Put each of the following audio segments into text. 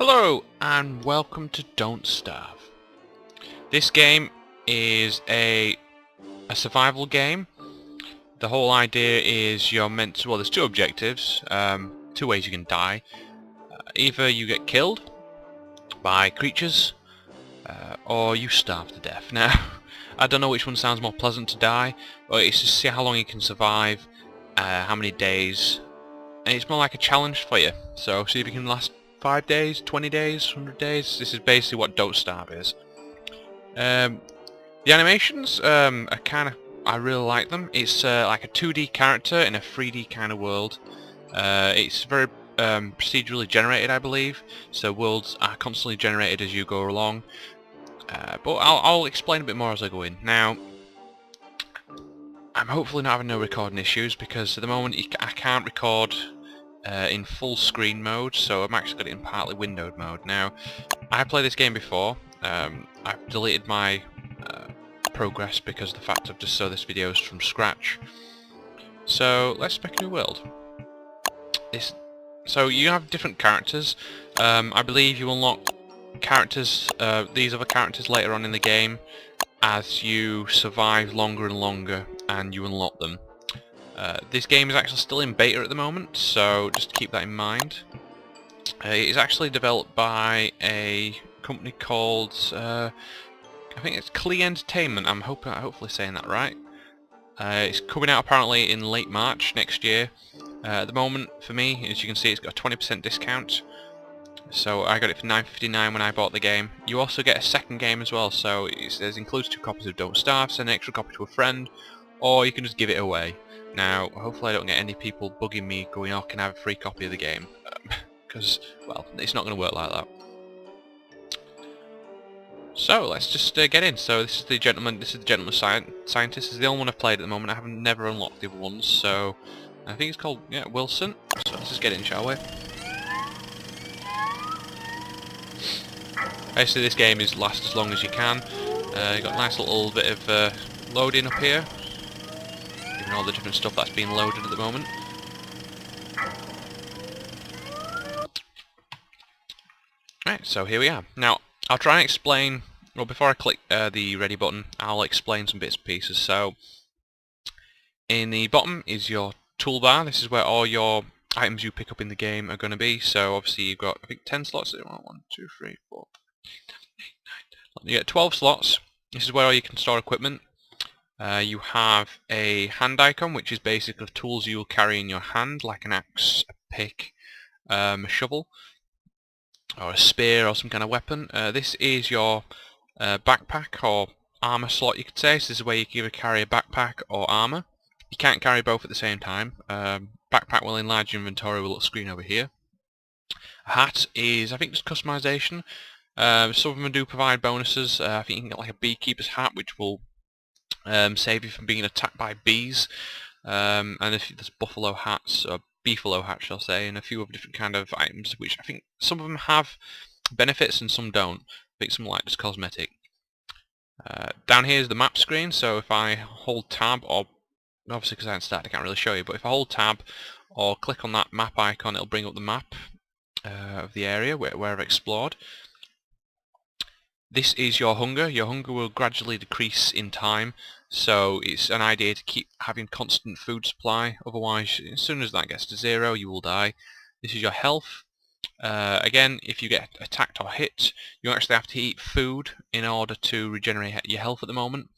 Hello and welcome to Don't Starve. This game is a survival game. The whole idea is you're meant to, well, there's two objectives, two ways you can die. Either you get killed by creatures or you starve to death. Now, I don't know which one sounds more pleasant to die, but it's to see how long you can survive, how many days, and it's more like a challenge for you. So see if you can last 5 days, 20 days, 100 days. This is basically what Don't Starve is. The animations are kind of, I really like them. It's like a 2D character in a 3D kind of world. It's very procedurally generated, I believe, so worlds are constantly generated as you go along. But I'll explain a bit more as I go in. Now, I'm hopefully not having no recording issues, because at the moment I can't record in full screen mode, so I'm actually got it in partly windowed mode. Now, I played this game before. I've deleted my progress because of the fact I've just saw this videos from scratch. So let's make a new world. So you have different characters. I believe you unlock characters, these other characters later on in the game, as you survive longer and longer and you unlock them. This game is actually still in beta at the moment, so just keep that in mind. It is actually developed by a company called, I think it's Klee Entertainment. I'm hopefully saying that right. It's coming out apparently in late March next year. At the moment, for me, as you can see, it's got a 20% discount. So I got it for $9.59 when I bought the game. You also get a second game as well, so it includes 2 copies of Don't Starve, send an extra copy to a friend, or you can just give it away. Now, hopefully I don't get any people bugging me going, oh, can I have a free copy of the game? Because, well, it's not going to work like that. So, let's just get in. So this is the gentleman scientist. This is the only one I've played at the moment. I have never unlocked the other ones, so I think it's called, yeah, Wilson. So let's just get in, shall we? Basically, this game is last as long as you can. You've got a nice little bit of loading up here. Given all the different stuff that's being loaded at the moment. Right, so here we are. Now, I'll try and explain, well, before I click the ready button, I'll explain some bits and pieces. So, in the bottom is your toolbar. This is where all your items you pick up in the game are going to be. So, obviously, you've got, I think, 10 slots. 1, 2, 3, 4, 5, 6, 7, 8, 9, 10. You get 12 slots. This is where you can store equipment. You have a hand icon, which is basically the tools you will carry in your hand, like an axe, a pick, a shovel, or a spear, or some kind of weapon. This is your backpack or armor slot, you could say. So this is where you can either carry a backpack or armor. You can't carry both at the same time. Backpack will enlarge your inventory with a little screen over here. A hat is, I think, just customization. Some of them do provide bonuses. I think you can get like a beekeeper's hat, which will save you from being attacked by bees. And if there's buffalo hats, or beefalo hats, shall I say, and a few other different kind of items, which I think some of them have benefits and some don't. I think some are like just cosmetic. Down here is the map screen, so if I hold tab, or obviously because I haven't started I can't really show you, but if I hold tab or click on that map icon, it'll bring up the map of the area where I've explored. This is your hunger. Your hunger will gradually decrease in time, so it's an idea to keep having constant food supply, otherwise as soon as that gets to 0 you will die. This is your health. Again, if you get attacked or hit, you actually have to eat food in order to regenerate your health at the moment.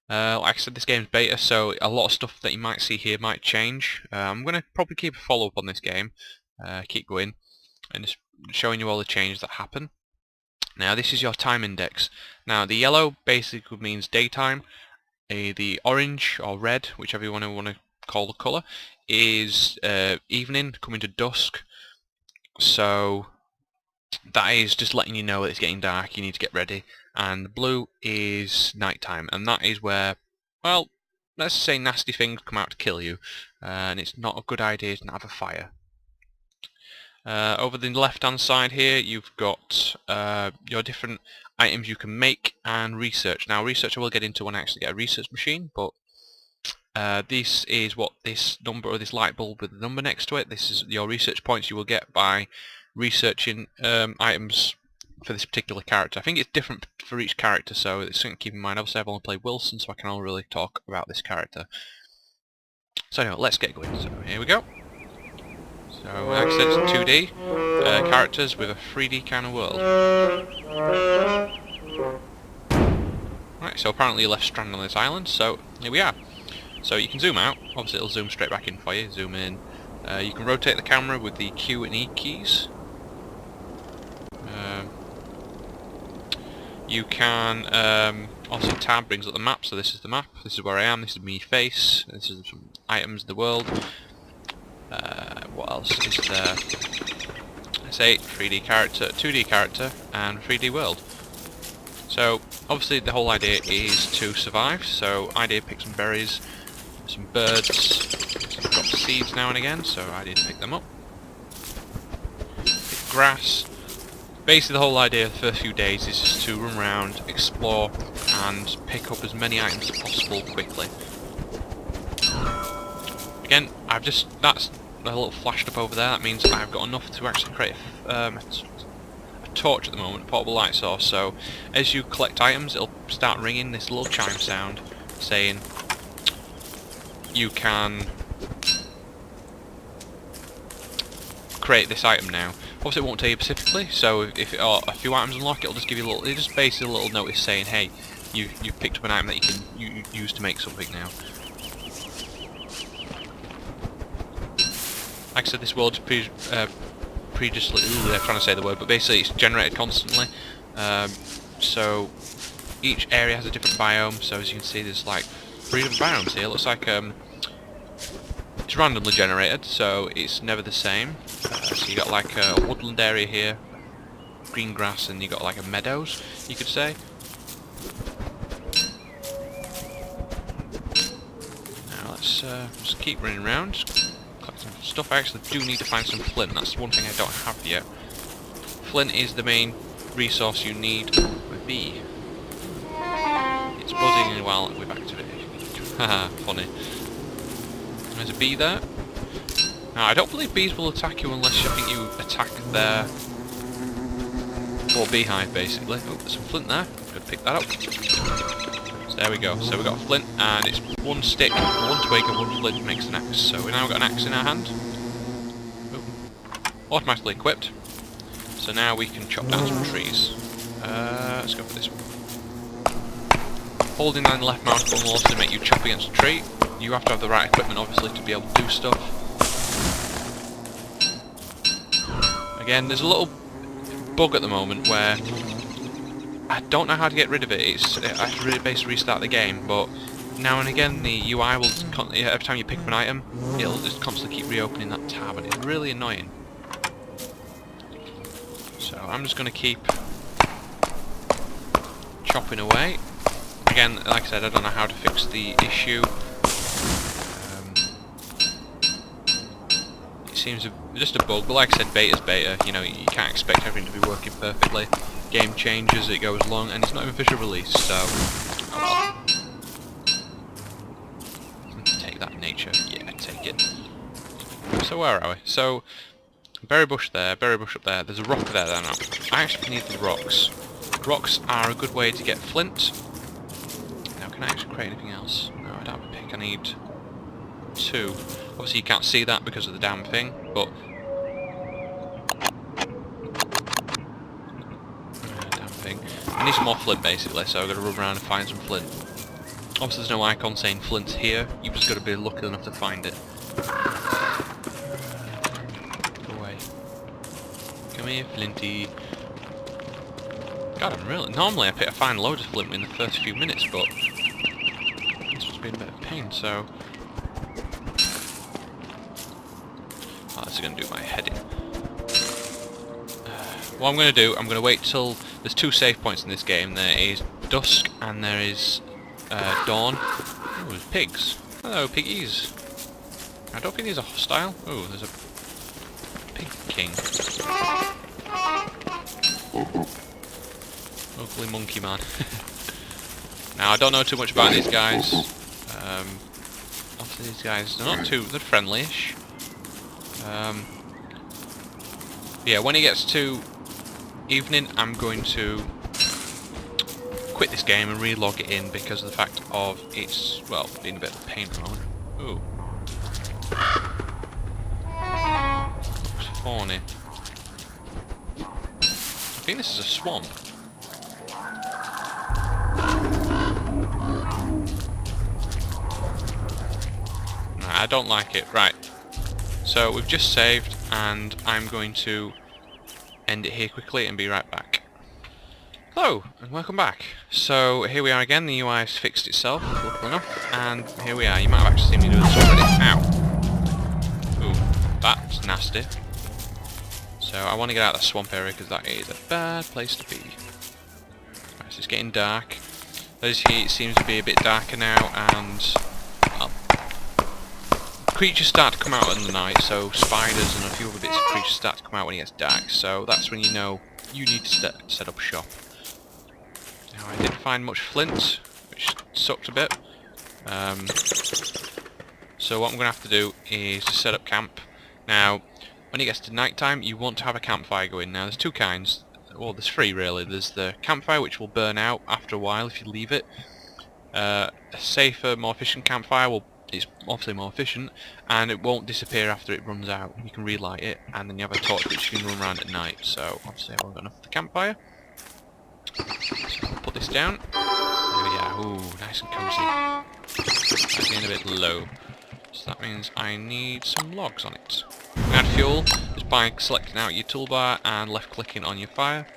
Like I said, this game's beta, so a lot of stuff that you might see here might change. I'm going to probably keep a follow-up on this game, keep going, and just showing you all the changes that happen. Now this is your time index. Now the yellow basically means daytime. The orange or red, whichever you want to call the colour, is evening, coming to dusk. So that is just letting you know that it's getting dark, you need to get ready. And the blue is nighttime, and that is where, well, let's say nasty things come out to kill you, and it's not a good idea to have a fire. Over the left hand side here you've got your different items you can make and research. Now research I will get into when I actually get a research machine, but this is what this number, or this light bulb with the number next to it, this is your research points you will get by researching items for this particular character. I think it's different for each character, so it's something to keep in mind. Obviously I've only played Wilson, so I can only really talk about this character. So anyway, let's get going. So here we go. So like I said, it's 2D characters with a 3D kind of world. Right, so apparently you're left stranded on this island, so here we are. So you can zoom out, obviously it'll zoom straight back in for you, zoom in. You can rotate the camera with the Q and E keys. You can, obviously tab brings up the map, so this is the map, this is where I am, this is me face, this is some items in the world. What else is there? I say 3D character, 2D character, and 3D world. So, obviously the whole idea is to survive, so idea pick some berries, some birds, drop seeds now and again, so idea to pick them up. Pick grass. Basically the whole idea of the first few days is just to run around, explore, and pick up as many items as possible quickly. Again, that's a little flashed up over there, that means I've got enough to actually create a torch at the moment, a portable light source, so as you collect items it'll start ringing this little chime sound saying you can create this item now. Obviously it won't tell you specifically, so if a few items unlock, it'll just give you a little, it's just basically a little notice saying, hey, you picked up an item that you can use to make something now. Like I said, this world's I'm trying to say the word, but basically it's generated constantly. So each area has a different biome, so as you can see there's like 3 different biomes here. It looks like it's randomly generated, so it's never the same. So you got like a woodland area here, green grass, and you got like a meadows, you could say. Now let's just keep running around, just collect some stuff. I actually do need to find some flint, that's one thing I don't have yet. Flint is the main resource you need with bee. It's buzzing while we've activated. Haha, funny. There's a bee there. Now, I don't believe bees will attack you unless I think you attack their beehive, basically. Oh, there's some flint there. I'm going to pick that up. So there we go. So we've got flint, and it's 1 stick, 1 twig, and 1 flint makes an axe. So we now got an axe in our hand. Oh, automatically equipped. So now we can chop down some trees. Let's go for this one. Holding down the left mouse button will also make you chop against a tree. You have to have the right equipment, obviously, to be able to do stuff. Again, there's a little bug at the moment where I don't know how to get rid of it. I have to really basically restart the game, but now and again the UI will, every time you pick up an item, it'll just constantly keep reopening that tab, and it's really annoying. So I'm just going to keep chopping away. Again, like I said, I don't know how to fix the issue. It seems just a bug, but like I said, beta's beta. You know, you can't expect everything to be working perfectly. Game changes, it goes along, and it's not an official release, so oh well. Take that, nature. Yeah, take it. So where are we? So berry bush there, berry bush up there. There's a rock there now. I actually need the rocks. Rocks are a good way to get flint. Now, can I actually create anything else? No, I don't have a pick. I need 2. Obviously you can't see that because of the damn thing, but damn thing. I need some more flint basically, so I've got to run around and find some flint. Obviously there's no icon saying flint's here, you've just got to be lucky enough to find it. Go away. Come here, Flinty. God, normally I find loads of flint in the first few minutes, but this has been a bit of a pain, so this is going to do my head in. What I'm going to do, I'm going to wait till there's 2 save points in this game. There is dusk and there is dawn. Oh, there's pigs. Hello, piggies. I don't think these are hostile. Oh, there's a pig king. Ugly monkey man. Now, I don't know too much about these guys. Obviously these guys, they're not too, they're friendly-ish. Yeah, when it gets to evening, I'm going to quit this game and re-log it in because of the fact of it's, well, being a bit of a pain at the moment. Ooh. Looks fawny. I think this is a swamp. I don't like it. Right. So we've just saved and I'm going to end it here quickly and be right back. Hello and welcome back. So here we are again, the UI has fixed itself, luckily enough, and here we are. You might have actually seen me do this already. Ow! Ooh, that's nasty. So I want to get out of the swamp area because that is a bad place to be. Right, so it's getting dark. As you see, it seems to be a bit darker now, and well, creatures start to come out in the night, so spiders and a few other bits of creatures start to come out when it gets dark, so that's when you know you need to set up shop. Now I didn't find much flint, which sucked a bit. So what I'm going to have to do is to set up camp. Now, when it gets to night time, you want to have a campfire going. Now there's two kinds, well there's three really. There's the campfire which will burn out after a while if you leave it. A safer, more efficient campfire is obviously more efficient, and it won't disappear after it runs out. You can relight it, and then you have a torch which you can run around at night. So obviously I've got enough for the campfire. So I'll put this down. There we are. Ooh, nice and cozy. That's getting a bit low. So that means I need some logs on it. You can add fuel just by selecting out your toolbar and left clicking on your fire.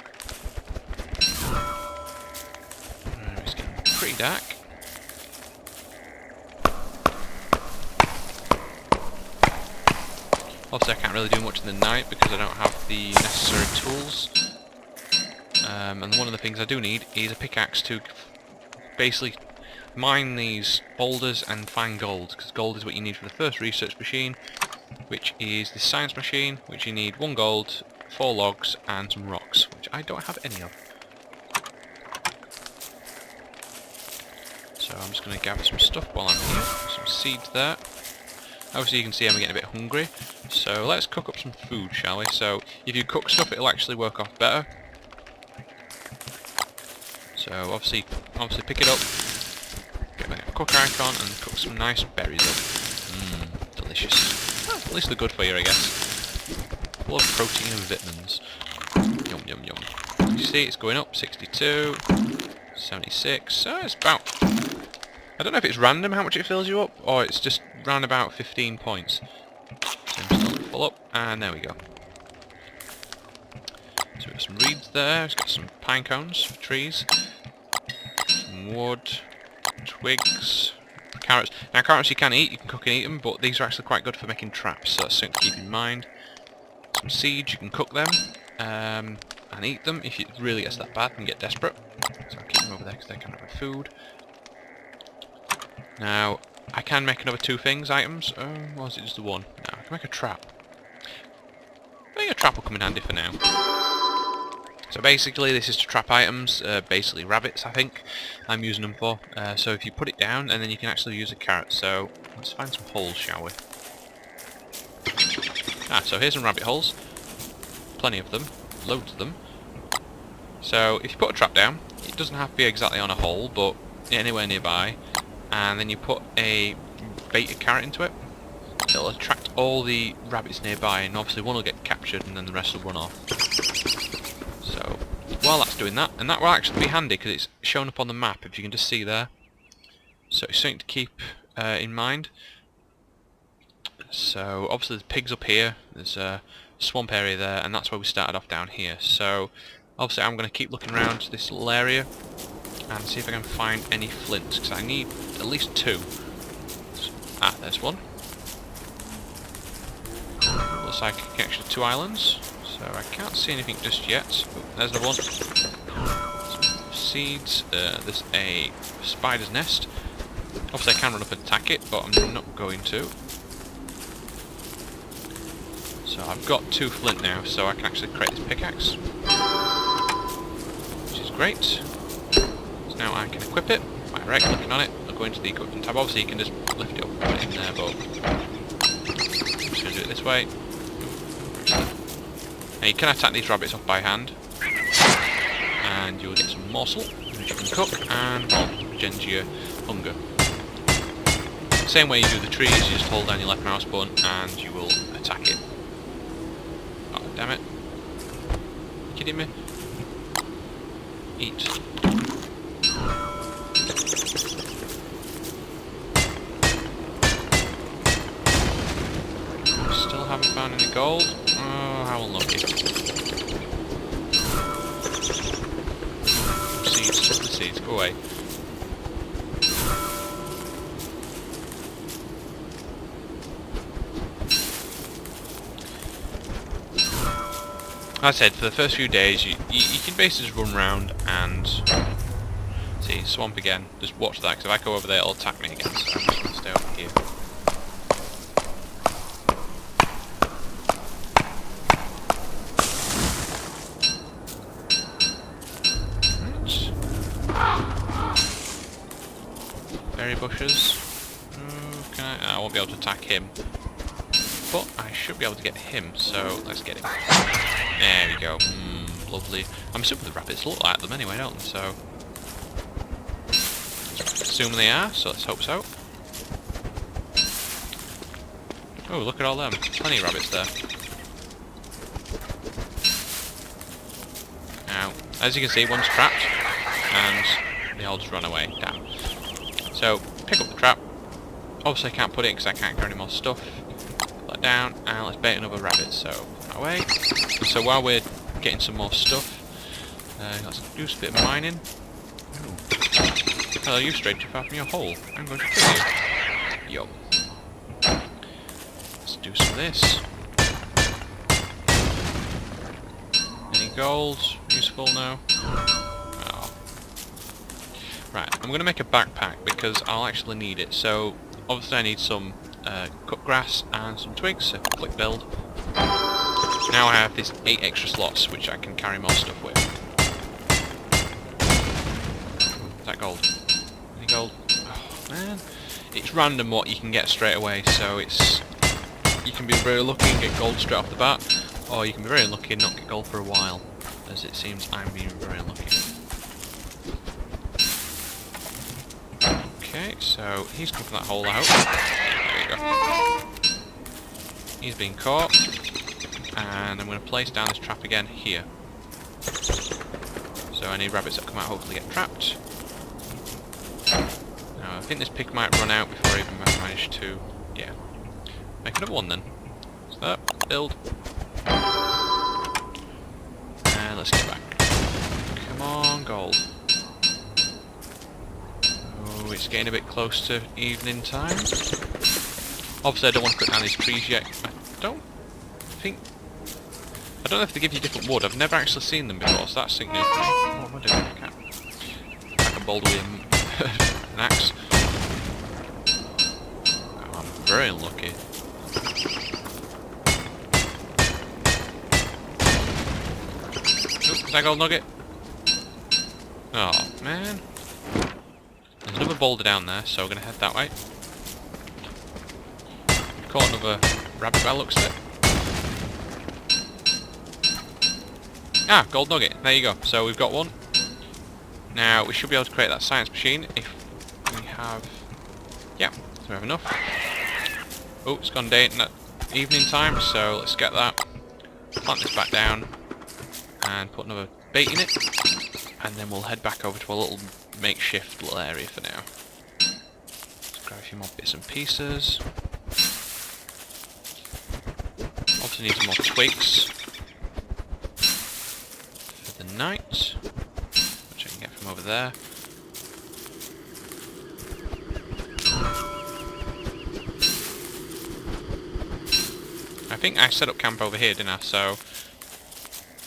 It's getting pretty dark. Obviously I can't really do much in the night because I don't have the necessary tools. And one of the things I do need is a pickaxe to basically mine these boulders and find gold, because gold is what you need for the first research machine, which is the science machine, which you need 1 gold, 4 logs and some rocks, which I don't have any of. So I'm just going to gather some stuff while I'm here. Some seeds there. Obviously you can see I'm getting a bit hungry, so let's cook up some food, shall we? So if you cook stuff it'll actually work off better. So obviously pick it up, get the cook icon and cook some nice berries up. Mmm, delicious. Well, at least they're good for you, I guess. Full of protein and vitamins. Yum yum yum. You see it's going up, 62, 76, so it's about, I don't know if it's random how much it fills you up, or it's just round about 15 points. So I'm still full up, and there we go. So we've got some reeds there, it's got some pine cones for trees, some wood, twigs, carrots. Now carrots you can eat, you can cook and eat them, but these are actually quite good for making traps, so that's something to keep in mind. Some seeds, you can cook them, and eat them if it really gets that bad and get desperate. So I'll keep them over there because they're kind of a food. Now, I can make another 2 things, items, or is it just the one? No, I can make a trap. I think a trap will come in handy for now. So basically this is to trap items, basically rabbits I think I'm using them for. So if you put it down and then you can actually use a carrot. So let's find some holes, shall we? So here's some rabbit holes. Plenty of them, loads of them. So if you put a trap down, it doesn't have to be exactly on a hole, but anywhere nearby. And then you put a baited carrot into it. It'll attract all the rabbits nearby, and obviously one will get captured and then the rest will run off. So while that's doing that, and that will actually be handy because it's shown up on the map if you can just see there. So it's something to keep in mind. So obviously there's pigs up here, there's a swamp area there, and that's where we started off down here. So obviously I'm going to keep looking around this little area and see if I can find any flints, because I need at least 2. Ah, there's one. Looks like actually 2 islands, so I can't see anything just yet. Oh, there's the one. Some seeds. There's a spider's nest. Obviously I can run up and attack it, but I'm not going to. So I've got 2 flint now, so I can actually create this pickaxe, which is great. So now I can equip it by right-clicking on it. I'll go into the equipment tab. Obviously you can just lift it up and put it in there, but I'm just going to do it this way. Now you can attack these rabbits off by hand, and you will get some morsel, which you can cook, and well, regens your hunger. Same way you do the trees, you just hold down your left mouse button and you will attack it. Oh, damn it. You kidding me? Eat. Still haven't found any gold. Oh, how unlucky. Seeds, the seeds, go away. Like I said, for the first few days, you can basically just run around and see, swamp again. Just watch that, because if I go over there, it'll attack me again. So I'm just going to stay over here. Right. Berry bushes. Oh, can I won't be able to attack him, but I should be able to get him. So let's get him. There we go. Lovely. I'm assuming the rabbits look like them anyway, don't they? So, assuming they are, so let's hope so. Oh, look at all them. Plenty of rabbits there. Now, as you can see, one's trapped, and they all just run away. Damn. So, pick up the trap. Obviously I can't put it because I can't carry any more stuff. Put that down, and let's bait another rabbit. So, away. So while we're getting some more stuff, let's do a bit of mining. Ooh. Hello, you strayed too far from your hole. I'm going to kill you. Yo. Let's do some of this. Any gold? Useful now? Oh. Right, I'm going to make a backpack because I'll actually need it. So obviously I need some cut grass and some twigs. So click build. Now I have these 8 extra slots which I can carry more stuff with. Is that gold? Any gold? Oh man. It's random what you can get straight away, so it's... You can be very lucky and get gold straight off the bat, or you can be very unlucky and not get gold for a while. As it seems I'm being very unlucky. Okay, so he's come from that hole out. There you go. He's been caught. And I'm going to place down this trap again here. So any rabbits that come out hopefully get trapped. Now I think this pick might run out before I even manage to... Yeah. Make another one then. So that, build. And let's get back. Come on, gold. Oh, it's getting a bit close to evening time. Obviously I don't want to cut down these trees yet. I don't know if they give you different wood. I've never actually seen them before, so that's something new for me. What am I doing? I can boulder with an axe. Oh, I'm very unlucky. Oop, is that gold nugget? Oh, man. There's another boulder down there, so we're going to head that way. Caught another rabbit by the looks of it. Ah, gold nugget. There you go. So we've got one. Now we should be able to create that science machine if we have... Yeah, so we have enough. Oh, it's gone evening time, so let's get that. Plant this back down and put another bait in it, and then we'll head back over to our little makeshift little area for now. Let's grab a few more bits and pieces. Obviously need some more twigs night, which I can get from over there. I think I set up camp over here, didn't I? So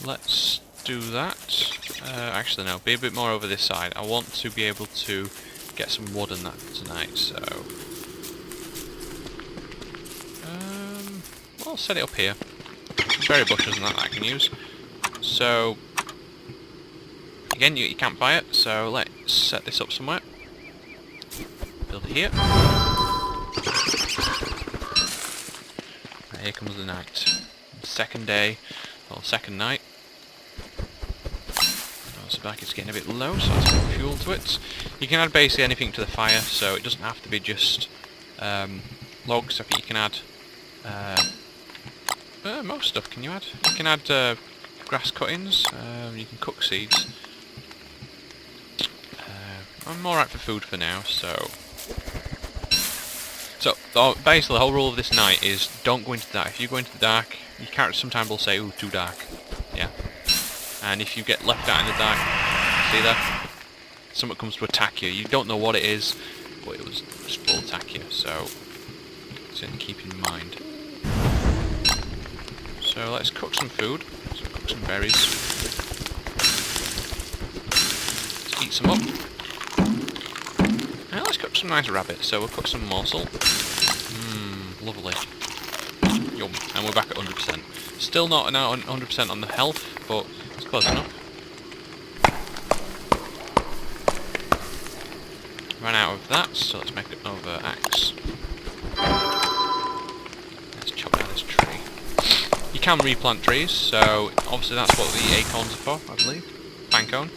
let's do that. Actually no, be a bit more over this side. I want to be able to get some wood and that tonight, so I'll set it up here. Berry bushes and that I can use. So again, you can't buy it, so let's set this up somewhere. Build it here. Right, here comes the night. Second day Well, second night. So back it's getting a bit low, so let's add fuel to it. You can add basically anything to the fire, so it doesn't have to be just logs. I think you can add most stuff. Can you add? You can add grass cuttings. You can cook seeds. I'm alright for food for now, so basically the whole rule of this night is don't go into the dark. If you go into the dark, your character sometimes will say, "Ooh, too dark." Yeah. And if you get left out in the dark, see that? Something comes to attack you. You don't know what it is, but it will attack you, so something to keep in mind. So let's cook some food. So cook some berries. Let's eat some up. Now let's cook some nice rabbits. So we'll cook some morsel. Lovely. Yum. And we're back at 100%. Still not 100% on the health, but it's close enough. Ran out of that, so let's make another axe. Let's chop down this tree. You can replant trees, so obviously that's what the acorns are for, I believe. Pancone.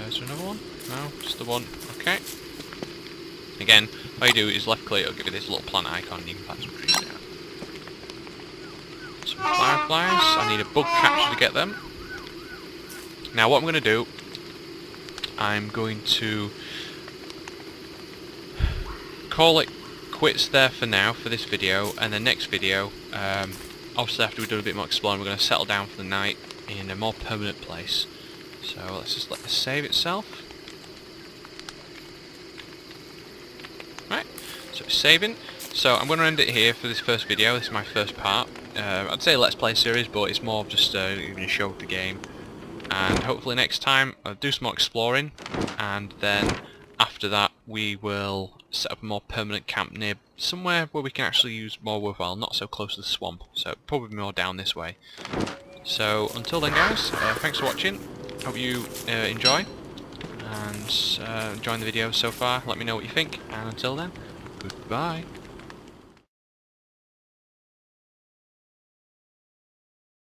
Is there another one? No, just the one. Okay. Again, all you do is left click, it'll give you this little plant icon and you can plant some trees down. Some fireflies. I need a bug catcher to get them. Now what I'm going to do, I'm going to call it quits there for now for this video, and the next video, obviously after we've done a bit more exploring, we're going to settle down for the night in a more permanent place. So let's just let this save itself. Right, so it's saving. So I'm going to end it here for this first video. This is my first part. I'd say Let's Play series, but it's more of just giving a show of the game. And hopefully next time I'll do some more exploring, and then after that we will set up a more permanent camp near somewhere where we can actually use more worthwhile, not so close to the swamp. So probably more down this way. So until then guys, thanks for watching. Hope you enjoy, and enjoying the video so far. Let me know what you think, and until then, goodbye.